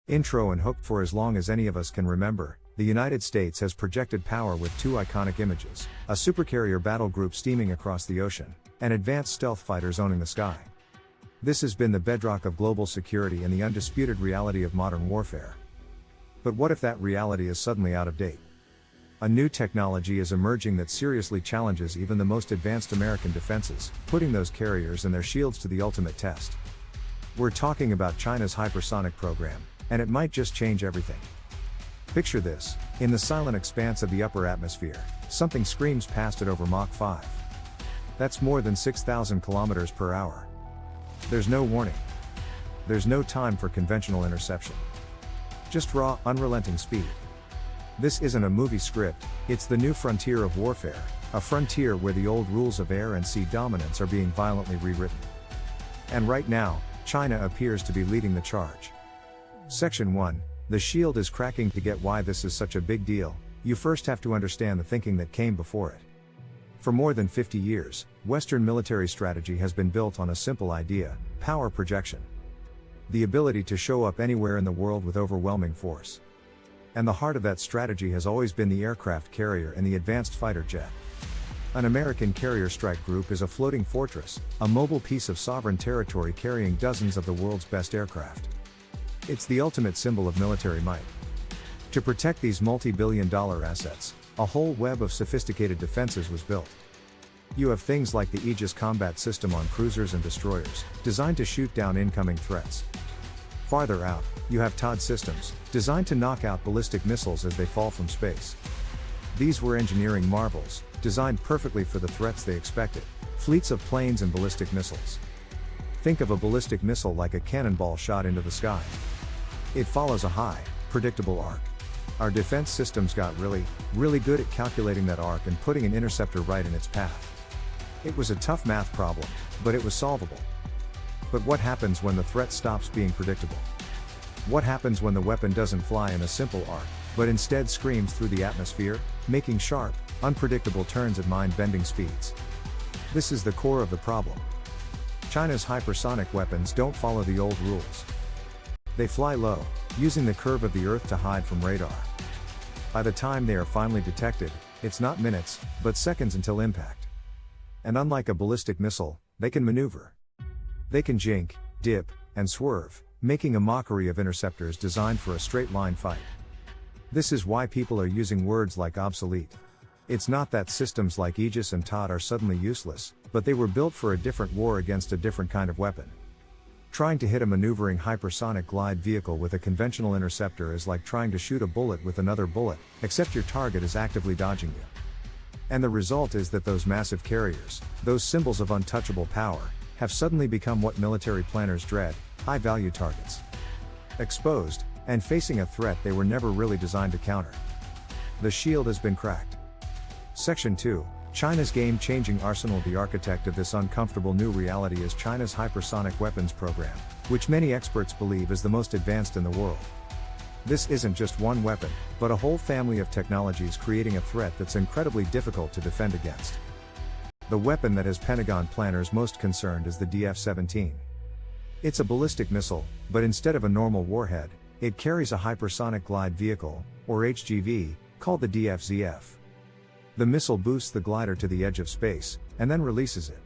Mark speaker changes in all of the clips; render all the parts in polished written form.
Speaker 1: Intro and hooked. For as long as any of us can remember, the United States has projected power with two iconic images: a supercarrier battle group steaming across the ocean, and advanced stealth fighters owning the sky. This has been the bedrock of global security and the undisputed reality of modern warfare. But what if that reality is suddenly out of date? A new technology is emerging that seriously challenges even the most advanced American defenses, putting those carriers and their shields to the ultimate test. We're talking about China's hypersonic program, and it might just change everything. Picture this: in the silent expanse of the upper atmosphere, something screams past it over Mach 5. That's more than 6,000 kilometers per hour. There's no warning. There's no time for conventional interception. Just raw, unrelenting speed. This isn't a movie script, it's the new frontier of warfare, a frontier where the old rules of air and sea dominance are being violently rewritten. And right now, China appears to be leading the charge. Section 1. The shield is cracking. To get why this is such a big deal, you first have to understand the thinking that came before it. For more than 50 years, Western military strategy has been built on a simple idea: power projection. The ability to show up anywhere in the world with overwhelming force. And the heart of that strategy has always been the aircraft carrier and the advanced fighter jet. An American carrier strike group is a floating fortress, a mobile piece of sovereign territory carrying dozens of the world's best aircraft. It's the ultimate symbol of military might. To protect these multi-billion-dollar assets, a whole web of sophisticated defenses was built. You have things like the Aegis combat system on cruisers and destroyers, designed to shoot down incoming threats. Farther out, you have TOD systems, designed to knock out ballistic missiles as they fall from space. These were engineering marvels, designed perfectly for the threats they expected: fleets of planes and ballistic missiles. Think of a ballistic missile like a cannonball shot into the sky. It follows a high, predictable arc. Our defense systems got really good at calculating that arc and putting an interceptor right in its path. It was a tough math problem, but it was solvable. But what happens when the threat stops being predictable? What happens when the weapon doesn't fly in a simple arc, but instead screams through the atmosphere, making sharp, unpredictable turns at mind-bending speeds? This is the core of the problem. China's hypersonic weapons don't follow the old rules. They fly low, using the curve of the Earth to hide from radar. By the time they are finally detected, it's not minutes, but seconds until impact. And unlike a ballistic missile, they can maneuver. They can jink, dip, and swerve, making a mockery of interceptors designed for a straight-line fight. This is why people are using words like obsolete. It's not that systems like Aegis and TOD are suddenly useless, but they were built for a different war against a different kind of weapon. Trying to hit a maneuvering hypersonic glide vehicle with a conventional interceptor is like trying to shoot a bullet with another bullet, except your target is actively dodging you. And the result is that those massive carriers, those symbols of untouchable power, have suddenly become what military planners dread: high-value targets. Exposed, and facing a threat they were never really designed to counter. The shield has been cracked. Section 2. China's game-changing arsenal. The architect of this uncomfortable new reality is China's hypersonic weapons program, which many experts believe is the most advanced in the world. This isn't just one weapon, but a whole family of technologies creating a threat that's incredibly difficult to defend against. The weapon that has Pentagon planners most concerned is the DF-17. It's a ballistic missile, but instead of a normal warhead, it carries a hypersonic glide vehicle, or HGV, called the DF-ZF. The missile boosts the glider to the edge of space, and then releases it.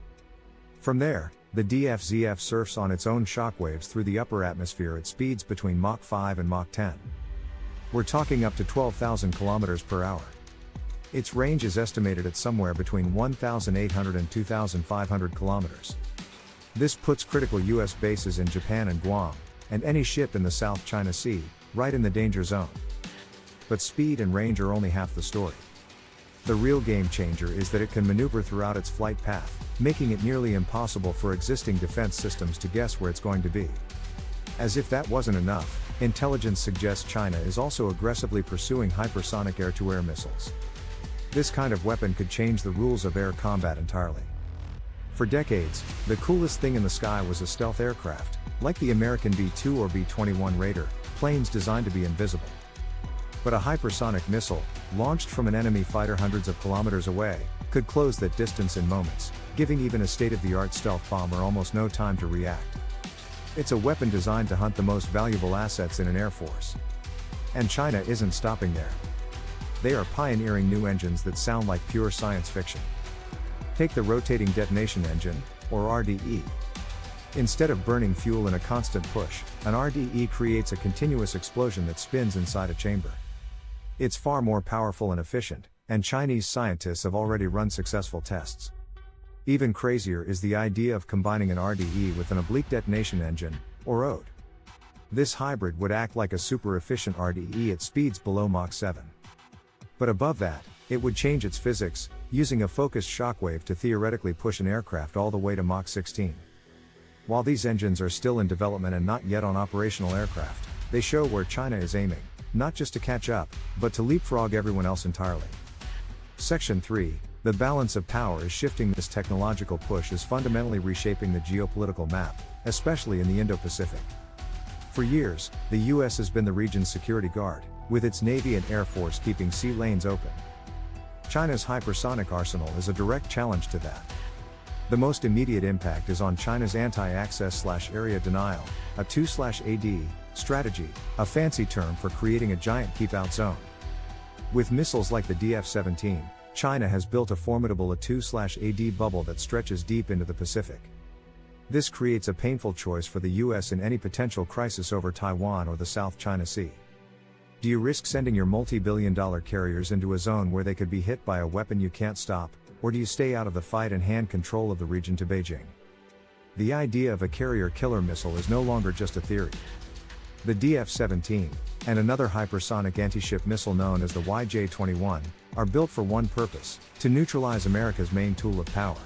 Speaker 1: From there, the DF-ZF surfs on its own shockwaves through the upper atmosphere at speeds between Mach 5 and Mach 10. We're talking up to 12,000 kilometers per hour. Its range is estimated at somewhere between 1,800 and 2,500 kilometers. This puts critical US bases in Japan and Guam, and any ship in the South China Sea, right in the danger zone. But speed and range are only half the story. The real game changer is that it can maneuver throughout its flight path, making it nearly impossible for existing defense systems to guess where it's going to be. As if that wasn't enough, intelligence suggests China is also aggressively pursuing hypersonic air-to-air missiles. This kind of weapon could change the rules of air combat entirely. For decades, the coolest thing in the sky was a stealth aircraft, like the American B-2 or B-21 Raider, planes designed to be invisible. But a hypersonic missile, launched from an enemy fighter hundreds of kilometers away, could close that distance in moments, giving even a state-of-the-art stealth bomber almost no time to react. It's a weapon designed to hunt the most valuable assets in an air force. And China isn't stopping there. They are pioneering new engines that sound like pure science fiction. Take the rotating detonation engine, or RDE. Instead of burning fuel in a constant push, an RDE creates a continuous explosion that spins inside a chamber. It's far more powerful and efficient, and Chinese scientists have already run successful tests. Even crazier is the idea of combining an RDE with an oblique detonation engine, or ODE. This hybrid would act like a super efficient RDE at speeds below Mach 7. But above that, it would change its physics, using a focused shockwave to theoretically push an aircraft all the way to Mach 16. While these engines are still in development and not yet on operational aircraft, they show where China is aiming, not just to catch up, but to leapfrog everyone else entirely. Section 3. The balance of power is shifting. This technological push is fundamentally reshaping the geopolitical map, especially in the Indo-Pacific. For years, the US has been the region's security guard, with its Navy and Air Force keeping sea lanes open. China's hypersonic arsenal is a direct challenge to that. The most immediate impact is on China's anti-access/area denial, a 2/AD, strategy, a fancy term for creating a giant keep-out zone. With missiles like the DF-17, China has built a formidable A2/AD bubble that stretches deep into the Pacific. This creates a painful choice for the US in any potential crisis over Taiwan or the South China Sea. Do you risk sending your multi-billion-dollar carriers into a zone where they could be hit by a weapon you can't stop, or do you stay out of the fight and hand control of the region to Beijing? The idea of a carrier killer missile is no longer just a theory. The DF-17, and another hypersonic anti-ship missile known as the YJ-21, are built for one purpose: to neutralize America's main tool of power.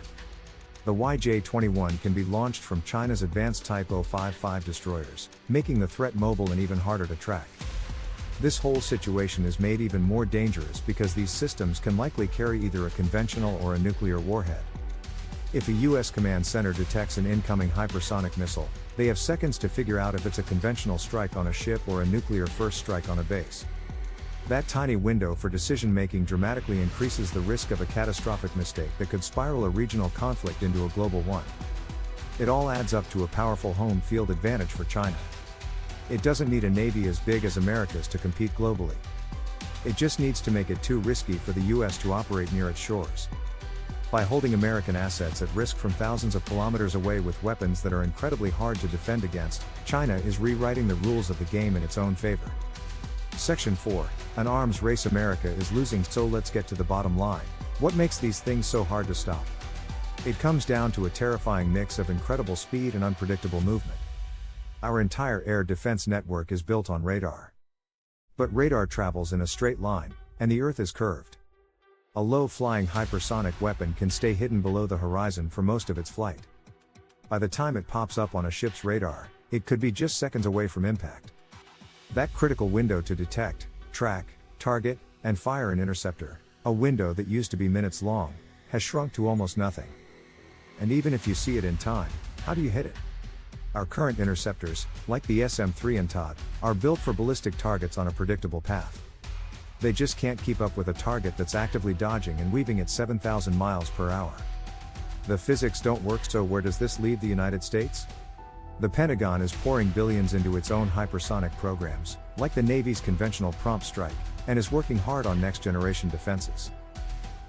Speaker 1: The YJ-21 can be launched from China's advanced Type 055 destroyers, making the threat mobile and even harder to track. This whole situation is made even more dangerous because these systems can likely carry either a conventional or a nuclear warhead. If a US command center detects an incoming hypersonic missile, they have seconds to figure out if it's a conventional strike on a ship or a nuclear first strike on a base. That tiny window for decision-making dramatically increases the risk of a catastrophic mistake that could spiral a regional conflict into a global one. It all adds up to a powerful home field advantage for China. It doesn't need a navy as big as America's to compete globally. It just needs to make it too risky for the US to operate near its shores. By holding American assets at risk from thousands of kilometers away with weapons that are incredibly hard to defend against, China is rewriting the rules of the game in its own favor. Section 4. An arms race America is losing. So let's get to the bottom line. What makes these things so hard to stop? It comes down to a terrifying mix of incredible speed and unpredictable movement. Our entire air defense network is built on radar. But radar travels in a straight line, and the Earth is curved. A low-flying hypersonic weapon can stay hidden below the horizon for most of its flight. By the time it pops up on a ship's radar, it could be just seconds away from impact. That critical window to detect, track, target, and fire an interceptor, a window that used to be minutes long, has shrunk to almost nothing. And even if you see it in time, how do you hit it? Our current interceptors, like the SM-3 and TOD, are built for ballistic targets on a predictable path. They just can't keep up with a target that's actively dodging and weaving at 7,000 miles per hour. The physics don't work. So where does this leave the United States? The Pentagon is pouring billions into its own hypersonic programs, like the Navy's conventional prompt strike, and is working hard on next-generation defenses.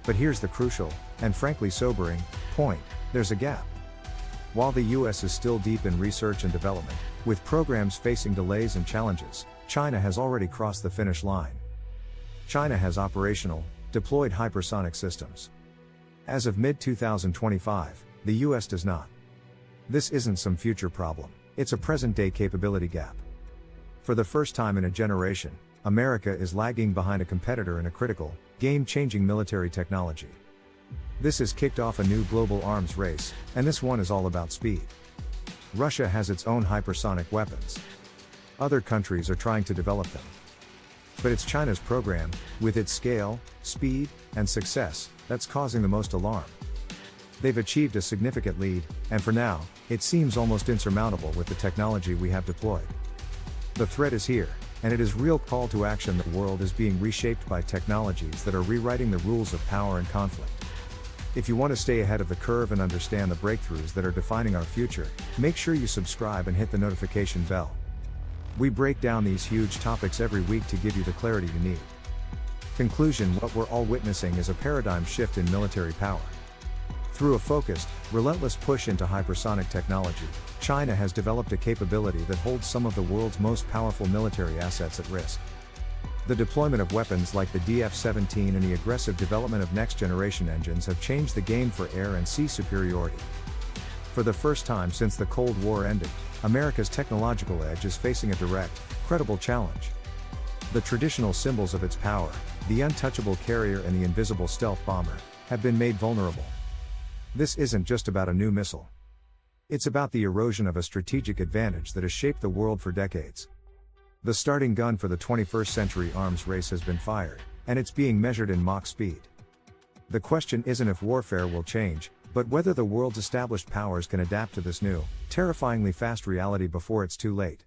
Speaker 1: But here's the crucial, and frankly sobering, point: there's a gap. While the US is still deep in research and development, with programs facing delays and challenges, China has already crossed the finish line. China has operational, deployed hypersonic systems. As of mid-2025, the US does not. This isn't some future problem, it's a present-day capability gap. For the first time in a generation, America is lagging behind a competitor in a critical, game-changing military technology. This has kicked off a new global arms race, and this one is all about speed. Russia has its own hypersonic weapons. Other countries are trying to develop them. But it's China's program, with its scale, speed, and success, that's causing the most alarm. They've achieved a significant lead, and for now, it seems almost insurmountable with the technology we have deployed. The threat is here, and it is real call to action. The world is being reshaped by technologies that are rewriting the rules of power and conflict. If you want to stay ahead of the curve and understand the breakthroughs that are defining our future, make sure you subscribe and hit the notification bell. We break down these huge topics every week to give you the clarity you need. Conclusion: what we're all witnessing is a paradigm shift in military power. Through a focused, relentless push into hypersonic technology, China has developed a capability that holds some of the world's most powerful military assets at risk. The deployment of weapons like the DF-17 and the aggressive development of next-generation engines have changed the game for air and sea superiority. For the first time since the Cold War ended, America's technological edge is facing a direct, credible challenge. The traditional symbols of its power, the untouchable carrier and the invisible stealth bomber, have been made vulnerable. This isn't just about a new missile. It's about the erosion of a strategic advantage that has shaped the world for decades. The starting gun for the 21st century arms race has been fired, and it's being measured in Mach speed. The question isn't if warfare will change, but whether the world's established powers can adapt to this new, terrifyingly fast reality before it's too late.